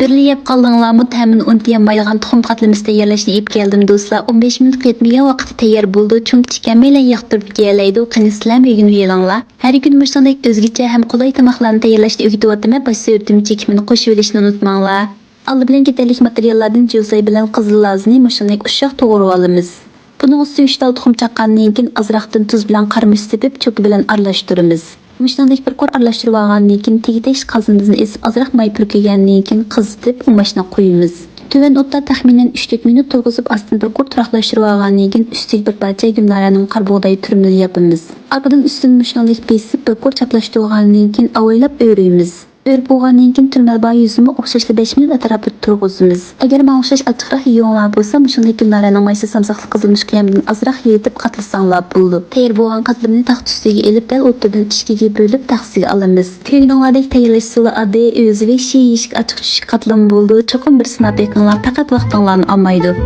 Birleyip kaldığınlarmı temin unutamayan tuxum katlaması tayyorlashni ep geldim do'stlar. 15 minut yetmagan vaqtda tayyor bo'ldi. Chunki chiqamaylar yaqtirib yelaydi. Qani sizlar bugun yeyinglar. Har kun mushunday o'zgacha ham qulay tamoqlarni tayyorlashni o'rgatyapman. Boshqa o'rtimchi chekimini qo'shib olishni unutmanglar. Aldi bilan ketarlik materiallardan jo'say bilan qizil lazni mushunday ushoq to'g'rab olamiz. Buning ustiga 3 tal tuxum chaqqandan keyin azroqdan tuz bilan qarmish sepib cho'k bilan aralashtiramiz. Mushunday bir qor aralashtirib olgandan keyin tegish qazimizni esib azroq may purkagandan keyin qizitib mashina qo'yamiz. Tüven o'tda taxminan 3-4 minut turg'izib astini bir qor turaqlashtirib olgandan keyin ustiga bir parcha gumlaraning qarbog'day turimini yapamiz. Arqadan ustini mushunday besib bir qor chaplashtirib olgandan keyin avaylab o'raymiz. Örüp bo'lgandan keyin turmalba yuzini o'xshashli 5 minut atrofida turg'izamiz. Agar men o'xshash achchiqroq yeyinglar bo'lsa, mushunday gumlaraning maysa samsaqli qizilmish qiyamdan azroq yeyib qatlasanglar bo'ldi. Tayyor bo'lgan qatlamni taxt ustiga elib, dal o'rtadan ikkiga bo'lib taqsiga olamiz. Ko'ngilinglardek tayyorlash usuli oddiy, o'zi va shiyish ochiq qatlam bo'ldi. Cho'qim bir sinab yiqinglar, faqat vaqtinglarni olmaydi.